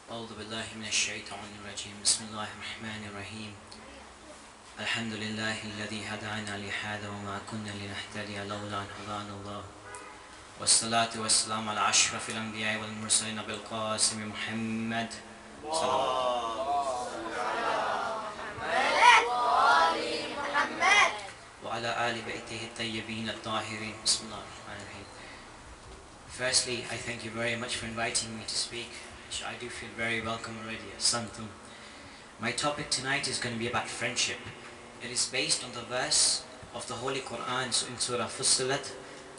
أعوذ بالله من الشيطان الرجيم بسم الله الرحمن الرحيم الحمد لله الذي هدانا لهذا وما كنا لنهتدي لولا أن هدانا الله والصلاة والسلام على أشرف الأنبياء والمرسلين بالقاسم محمد صلى الله عليه وسلم وعلى آل بيته الطيبين الطاهرين بسم الله الرحمن الرحيم. Firstly, I thank you very much for inviting me to speak. I do feel very welcome already at something. My topic tonight is going to be about friendship. It is based on the verse of the Holy Quran in Surah Fussilat,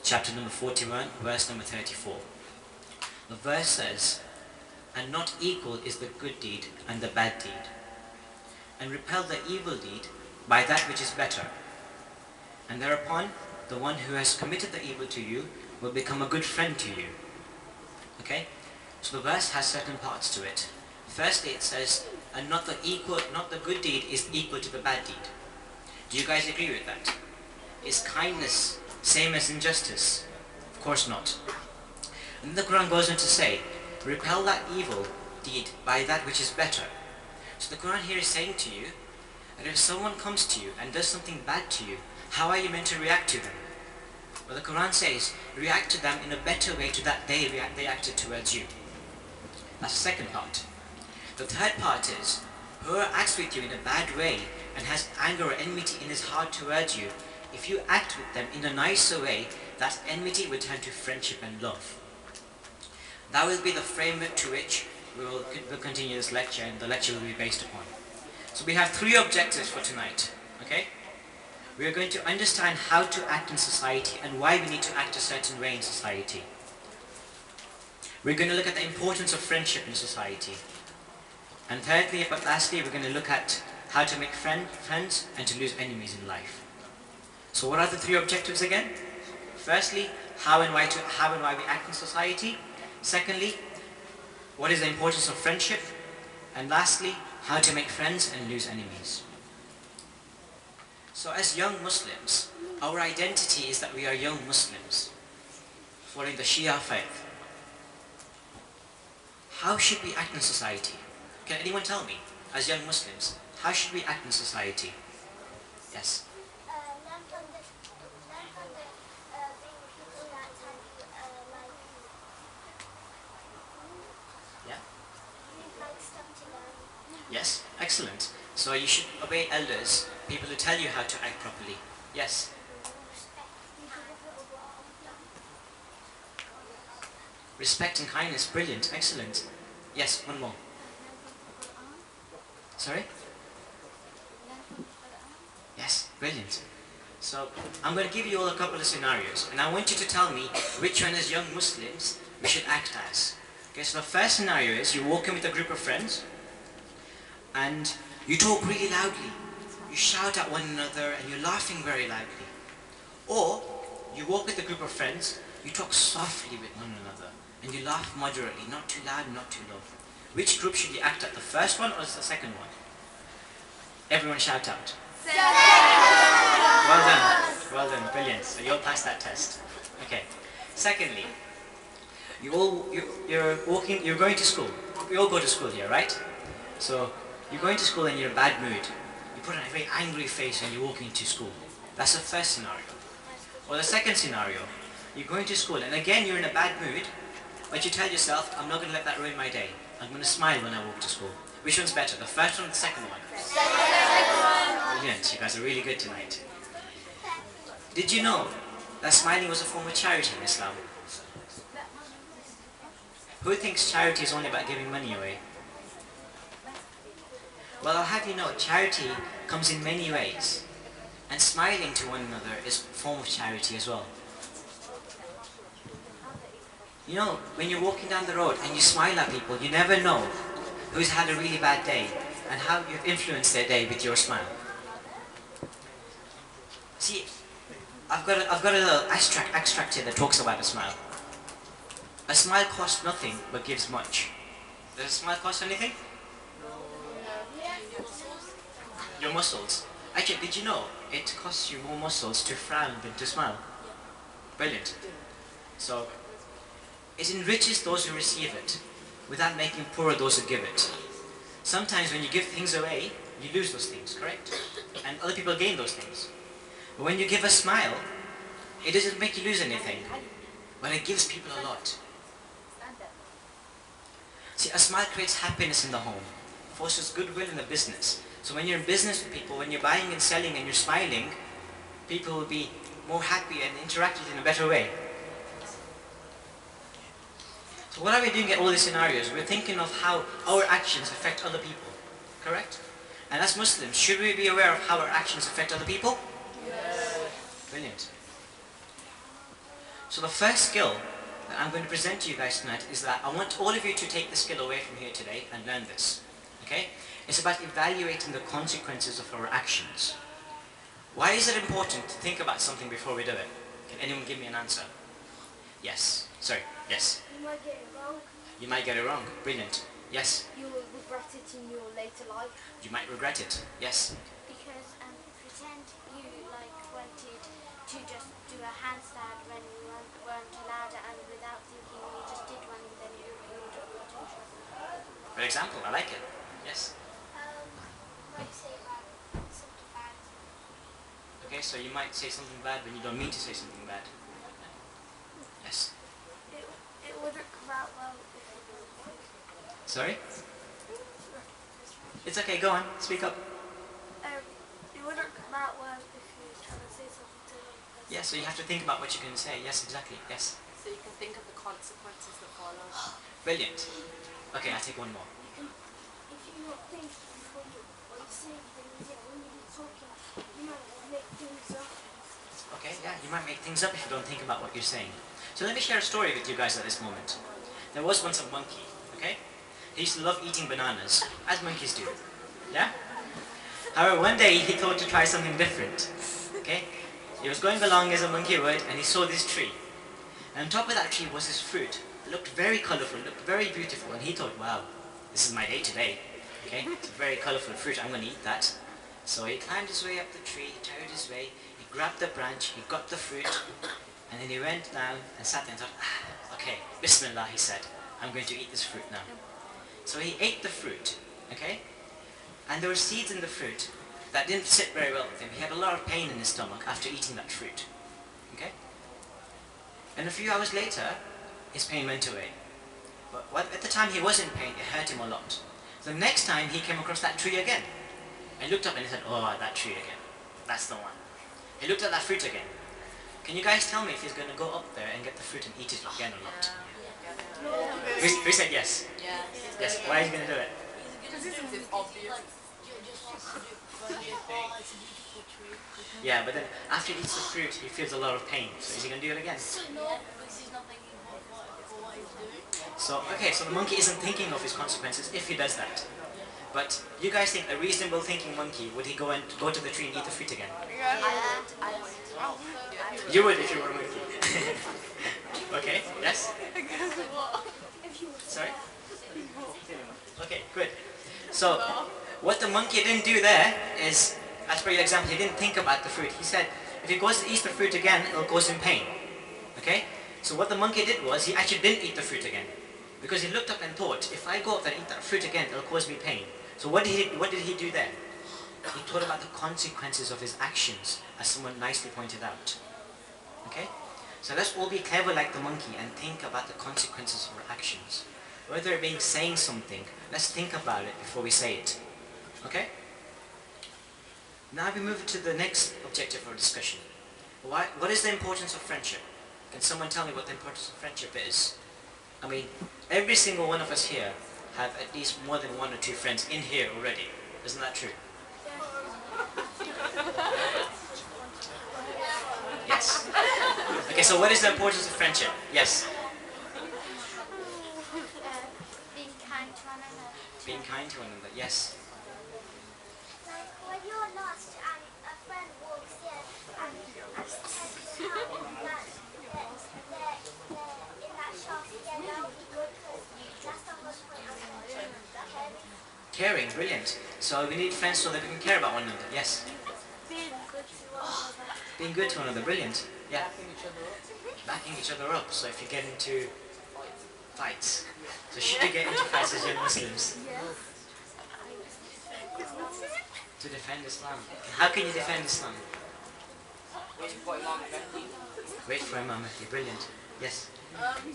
chapter number 41, verse number 34. The verse says, "And not equal is the good deed and the bad deed, and repel the evil deed by that which is better. And thereupon, the one who has committed the evil to you will become a good friend to you." Okay? So the verse has certain parts to it. Firstly, it says, "And not the good deed is equal to the bad deed." Do you guys agree with that? Is kindness same as injustice? Of course not. And the Quran goes on to say, "Repel that evil deed by that which is better." So the Quran here is saying to you that if someone comes to you and does something bad to you, how are you meant to react to them? Well, the Quran says, react to them in a better way to that they acted towards you. That's the second part. The third part is, whoever acts with you in a bad way and has anger or enmity in his heart towards you, if you act with them in a nicer way, that enmity will turn to friendship and love. That will be the framework to which we'll continue this lecture, and the lecture will be based upon. So we have three objectives for tonight. Okay? We are going to understand how to act in society and why we need to act a certain way in society. We're going to look at the importance of friendship in society. And thirdly, but lastly, we're going to look at how to make friends and to lose enemies in life. So what are the three objectives again? Firstly, how and why we act in society. Secondly, what is the importance of friendship? And lastly, how to make friends and lose enemies. So as young Muslims, our identity is that we are young Muslims, following the Shia faith. How should we act in society? Can anyone tell me, as young Muslims, how should we act in society? Yes? Learn from the people that tell you like Yeah? stuff to learn. Yes? Excellent. So you should obey elders, people who tell you how to act properly. Yes? Respect and kindness, brilliant, excellent. Yes, one more. Sorry? Yes, brilliant. So, I'm going to give you all a couple of scenarios, and I want you to tell me which one as young Muslims we should act as. Okay, so the first scenario is you walk in with a group of friends, and you talk really loudly. You shout at one another, and you're laughing very loudly. Or, you walk with a group of friends, you talk softly with one another, and you laugh moderately, not too loud, not too low. Which group should you act at, the first one or the second one? Everyone shout out. Second! Well done, brilliant. So you'll pass that test. Okay. Secondly, you're going to school. We all go to school here, right? So, you're going to school and you're in a bad mood. You put on a very angry face when you're walking to school. That's the first scenario. Or the second scenario, you're going to school and again you're in a bad mood, but you tell yourself, I'm not going to let that ruin my day. I'm going to smile when I walk to school. Which one's better, the first one or the second one? Second one. Brilliant, you guys are really good tonight. Did you know that smiling was a form of charity in Islam? Who thinks charity is only about giving money away? Well, I'll have you know, charity comes in many ways. And smiling to one another is a form of charity as well. You know, when you're walking down the road and you smile at people, you never know who's had a really bad day and how you've influenced their day with your smile. See, I've got a little extract here that talks about a smile. A smile costs nothing but gives much. Does a smile cost anything? Your muscles. Actually, did you know it costs you more muscles to frown than to smile? Brilliant. So, it enriches those who receive it. without making poorer those who give it. Sometimes when you give things away, you lose those things, correct? And other people gain those things. But when you give a smile, it doesn't make you lose anything, but it gives people a lot. See, a smile creates happiness in the home, fosters goodwill in the business. So when you're in business with people, when you're buying and selling and you're smiling, people will be more happy and interact with you in a better way. So what are we doing at all these scenarios? We're thinking of how our actions affect other people, correct? And as Muslims, should we be aware of how our actions affect other people? Yes. Brilliant. So the first skill that I'm going to present to you guys tonight is that I want all of you to take the skill away from here today and learn this. Okay? It's about evaluating the consequences of our actions. Why is it important to think about something before we do it? Can anyone give me an answer? Yes. Sorry. Yes. You might get it wrong. You might get it wrong. Brilliant. Yes. You will regret it in your later life. You might regret it. Yes. Because pretend you wanted to just do a handstand when you weren't allowed and without thinking you just did one and then you would have got in trouble. For example, I like it. Yes. Might say something bad. Okay, so you might say something bad when you don't mean to say something bad. Yes. It wouldn't come out well if you were. Sorry? It's okay, go on, speak up. It wouldn't come out well if you were trying to say something to them. Yeah, so you have to think about what you're going to say. Yes, exactly. Yes. So you can think of the consequences that follow. Brilliant. Okay, I'll take one more. If you not think before you say things, when you're talking, you might make things up. Okay, yeah, you might make things up if you don't think about what you're saying. So let me share a story with you guys at this moment. There was once a monkey, okay? He used to love eating bananas, as monkeys do. Yeah? However, one day he thought to try something different. Okay? He was going along as a monkey would, and he saw this tree. And on top of that tree was this fruit. It looked very colorful, looked very beautiful, and he thought, wow, this is my day today. Okay? It's a very colorful fruit, I'm going to eat that. So he climbed his way up the tree, he tarried his way, he grabbed the branch, he got the fruit, and then he went down and sat there and thought, okay, Bismillah, he said, I'm going to eat this fruit now. So he ate the fruit, okay? And there were seeds in the fruit that didn't sit very well with him. He had a lot of pain in his stomach after eating that fruit, okay? And a few hours later, his pain went away. But at the time he was in pain, it hurt him a lot. The next time he came across that tree again, and looked up and he said, oh, that tree again, that's the one. He looked at that fruit again. Can you guys tell me if he's going to go up there and get the fruit and eat it again or not? Who said yes? Yeah. Yes, why is he going to do it? It's obvious. Yeah, but then after he eats the fruit, he feels a lot of pain. So is he going to do it again? So, okay, so the monkey isn't thinking of his consequences if he does that. But you guys think a reasonable thinking monkey, would he go to the tree and eat the fruit again? You would if you were a monkey. Okay, yes? Sorry? Okay, good. So, what the monkey didn't do there is, as per your example, he didn't think about the fruit. He said, if he goes to eat the fruit again, it'll cause him pain. Okay? So what the monkey did was, he actually didn't eat the fruit again. Because he looked up and thought, if I go up there and eat that fruit again, it'll cause me pain. So what did he do there? He thought about the consequences of his actions, as someone nicely pointed out. Okay? So let's all be clever like the monkey and think about the consequences of our actions. Whether it means saying something, let's think about it before we say it. Okay? Now we move to the next objective of our discussion. What is the importance of friendship? Can someone tell me what the importance of friendship is? I mean, every single one of us here have at least more than one or two friends in here already. Isn't that true? Yes. Okay, so what is the importance of friendship? Yes. Being kind to one another. Being kind to one another, yes. Like when you're lost and a friend walks in and says to help, they're in that shop, yeah, that would be good because that's the whole point of it. Caring, brilliant. So we need friends so that we can care about one another, yes. Being good to one another. Being good to one another, brilliant. Yeah. Backing each other up. Backing each other up. So if you get into Fights. So should you get into fights as young Muslims? To defend Islam. How can you defend Islam? Wait for Imam Mahdi. Wait for Imam Mahdi. Brilliant. Yes? What do you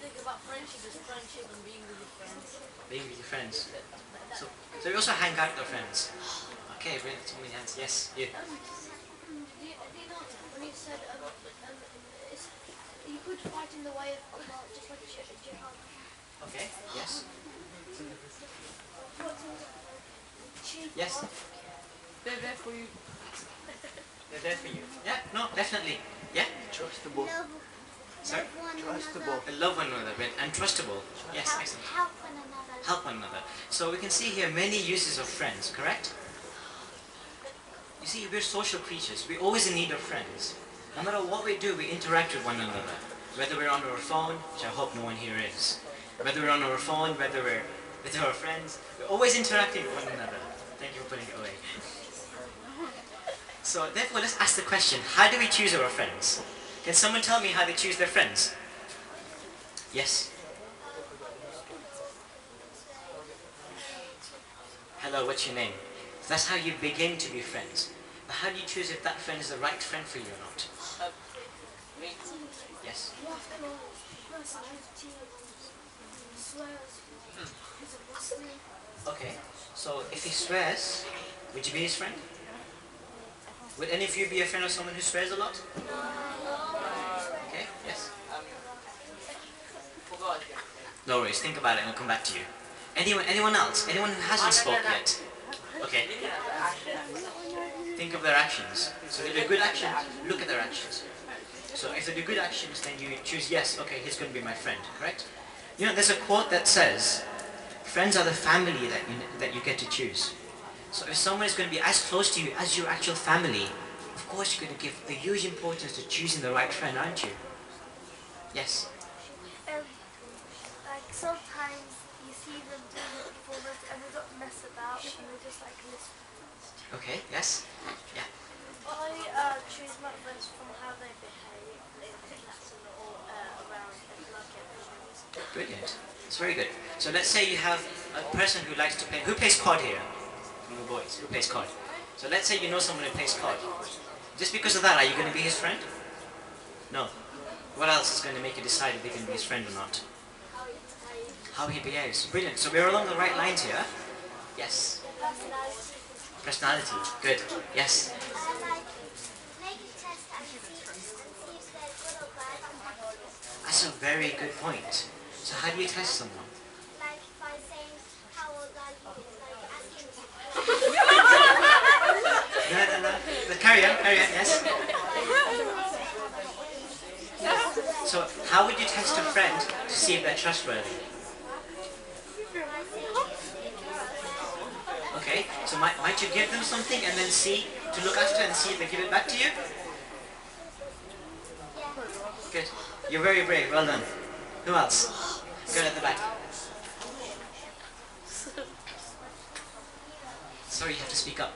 think about friendship is friendship and being with your friends? Being with your friends. So you also hang out with your friends. Okay, brilliant. So many hands. Yes, you. Do you know when you said you could fight in the way of Allah, just like jihad? Okay, yes. Choose Yes. They're there for you. They're there for you. Yeah, no, definitely. Yeah? Trustable. Sorry? Trustable. Love one another and trustable. Yes, excellent. Help one another. Help one another. So we can see here many uses of friends, correct? You see, we're social creatures. We're always in need of friends. No matter what we do, we interact with one another. Whether we're on our phone, which I hope no one here is. Whether we're on our phone, whether we're with our friends, we're always interacting with one another. Thank you for putting it away. So therefore, let's ask the question, how do we choose our friends? Can someone tell me how they choose their friends? Yes? Hello, what's your name? That's how you begin to be friends. But how do you choose if that friend is the right friend for you or not? Yes? Okay, so if he swears, would you be his friend? Would any of you be a friend of someone who swears a lot? Okay, yes? No worries, think about it and I'll come back to you. Anyone else? Anyone who hasn't spoken yet? Okay. Think of their actions. So if they do good actions, look at their actions. So if they do good actions, then you choose yes, okay, he's going to be my friend, correct? You know, there's a quote that says, friends are the family that you get to choose. So if someone is going to be as close to you as your actual family, of course you're going to give the huge importance to choosing the right friend, aren't you? Yes? Like sometimes you see them doing it performance and they don't mess about and they just like listen. Okay, yes? Yeah. I choose my friends from how they behave in class and all around and like everything. Brilliant. It's very good. So let's say you have a person who likes to play. Who plays COD here? From the boys. Who plays COD? So let's say you know someone who plays COD. Just because of that, are you going to be his friend? No. What else is going to make you decide if they can be his friend or not? How he behaves. Brilliant. So we're along the right lines here. Yes. Personality. Good. Yes. Make a test and see if they're good or bad. That's a very good point. So how do you test someone? Like by saying how old are you, like asking. No. Carry on, yes. So how would you test a friend to see if they're trustworthy? Okay, so might you give them something and then see, to look after and see if they give it back to you? Good. You're very brave, well done. Who else? Go at the back. Sorry, you have to speak up.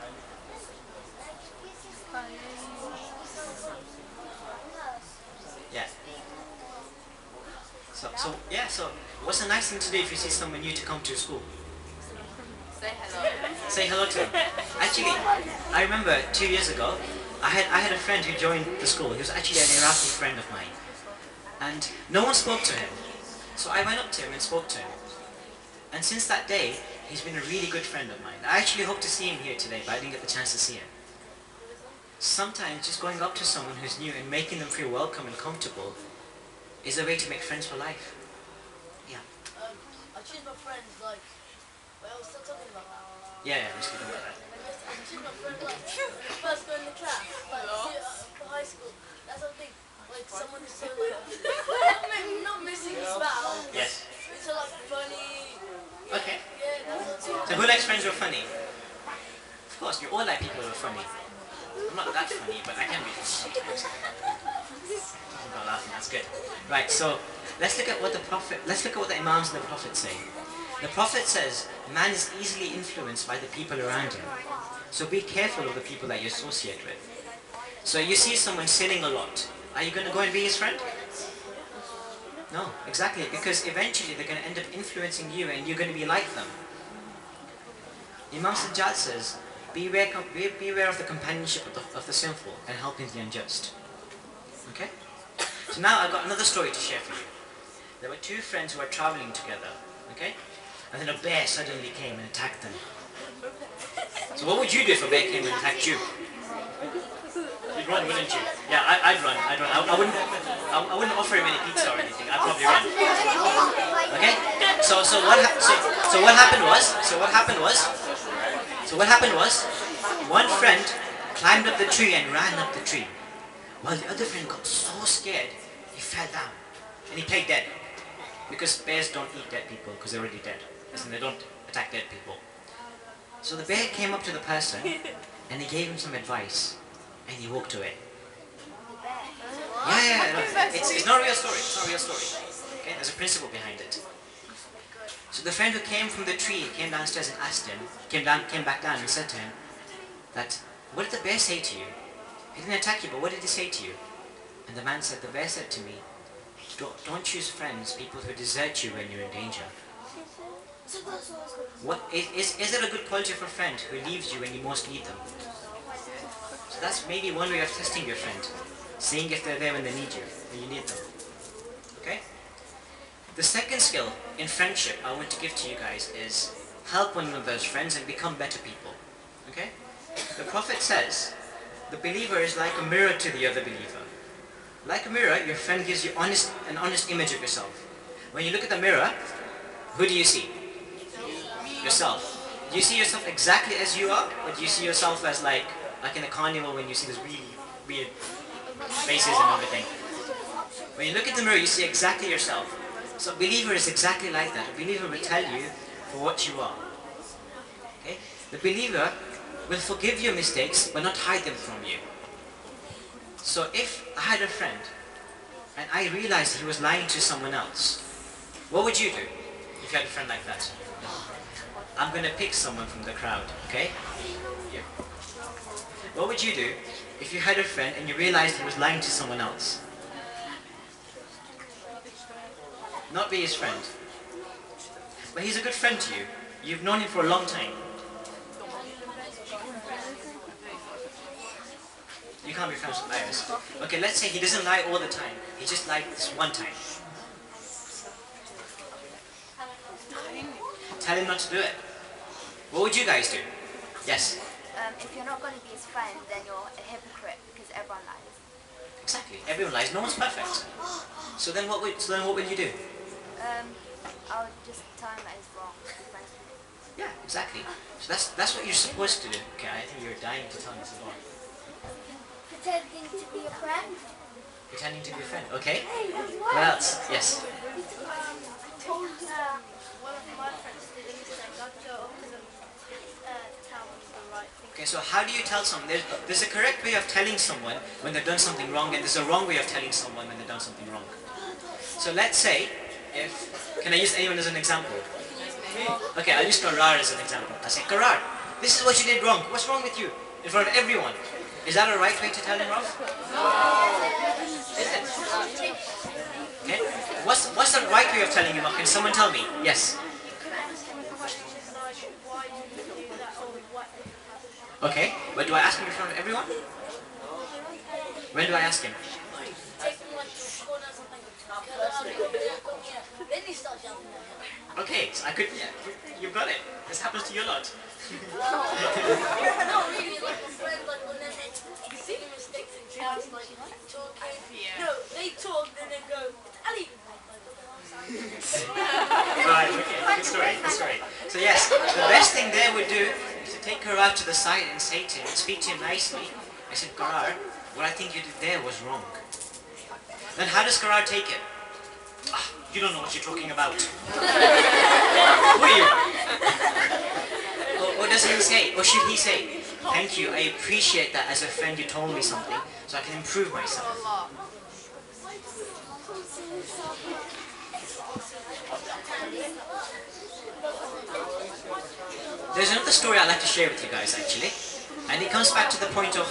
Yeah. So what's a nice thing to do if you see someone new to come to school? Say hello. Say hello to him. Actually, I remember 2 years ago, I had a friend who joined the school. He was actually an Iraqi friend of mine. And no one spoke to him. So I went up to him and spoke to him. And since that day, he's been a really good friend of mine. I actually hope to see him here today, but I didn't get the chance to see him. Sometimes just going up to someone who's new and making them feel welcome and comfortable is a way to make friends for life. Yeah. I choose my friends like, well, we're still talking about that. Yeah, we're still talking about that. I choose my friends like, first going to class, like, for high school. That's a big, like, someone who's so like, not missing his bow. Yes. So like funny. Okay. Yeah, that's what So who likes friends who are funny? Of course, we all like people who are funny. I'm not that funny, but I can be funny sometimes. I'm not laughing, that's good. Right, so let's look at what the Imams and the Prophet say. The Prophet says, man is easily influenced by the people around him. So be careful of the people that you associate with. So you see someone sinning a lot. Are you going to go and be his friend? No, exactly, because eventually they're going to end up influencing you and you're going to be like them. Imam Sajjad says, beware of the companionship of the sinful and helping the unjust. Okay? So now I've got another story to share for you. There were two friends who were traveling together, okay? And then a bear suddenly came and attacked them. So what would you do if a bear came and attacked you? You'd run, wouldn't you? Yeah, I'd run. I wouldn't offer him any pizza or anything. I'd probably run. Okay? So what happened was, one friend climbed up the tree and ran up the tree, while the other friend got so scared he fell down and he played dead. Because bears don't eat dead people because they're already dead, and they don't attack dead people. So the bear came up to the person and he gave him some advice. And he walked away. Yeah, no, it's not a real story. It's not a real story. Okay, there's a principle behind it. So the friend who came from the tree came downstairs and asked him, came back down and said to him that, what did the bear say to you? He didn't attack you, but what did he say to you? And the man said, the bear said to me, don't choose friends, people who desert you when you're in danger. What is it a good quality of a friend who leaves you when you most need them? So that's maybe one way of testing your friend, seeing if they're there when they need you, when you need them. Okay? The second skill in friendship I want to give to you guys is help one of those friends and become better people. Okay? The Prophet says, the believer is like a mirror to the other believer. Like a mirror, your friend gives you an honest image of yourself. When you look at the mirror, who do you see? Yourself. Do you see yourself exactly as you are, or do you see yourself as like in a carnival when you see those really weird faces and everything? When you look at the mirror, you see exactly yourself. So a believer is exactly like that. A believer will tell you for what you are. Okay? The believer will forgive your mistakes, but not hide them from you. So if I had a friend, and I realized he was lying to someone else, what would you do if you had a friend like that? I'm going to pick someone from the crowd, okay? Yeah. What would you do if you had a friend and you realized he was lying to someone else? Not be his friend. But he's a good friend to you. You've known him for a long time. You can't be friends with liars. Okay, let's say he doesn't lie all the time. He just lied this one time. Tell him not to do it. What would you guys do? Yes? If you're not going to be his friend, then you're a hypocrite because everyone lies. Exactly. Everyone lies. No one's perfect. So then what will you do? I would just tell him that he's wrong. Be friends with him. Yeah, exactly. So that's what you're supposed to do. Okay, I think you're dying to tell me this as well. Pretending to be a friend. Pretending to be a friend. Okay. What else? Yes. I told one of my friends to do a mistake. I'd go up to them, tell them the right thing. Okay, so how do you tell someone? There's a correct way of telling someone when they've done something wrong, and there's a wrong way of telling someone when they've done something wrong. So let's say, can I use anyone as an example? Okay, I'll use Karar as an example. I say, Karar, this is what you did wrong. What's wrong with you? In front of everyone. Is that a right way to tell him off? Is it? Okay. What's the right way of telling him off? Can someone tell me? Yes. Okay, but do I ask him in front of everyone? When do I ask him? Then he starts yelling at him. Okay, so you've got it. This happens to you a lot. Not really like a friend, like when they see mistakes and just like talking. No, they talk and then go, Ali. Right, okay, good story. So yes, the best thing they would do is to take Karar to the side and say to him, speak to him nicely. I said, Karar, what I think you did there was wrong. Then how does Karar take it? Ah, you don't know what you're talking about. Who are you? What does he say? Or should he say, thank you, I appreciate that as a friend you told me something, so I can improve myself. There's another story I'd like to share with you guys actually, and it comes back to the point of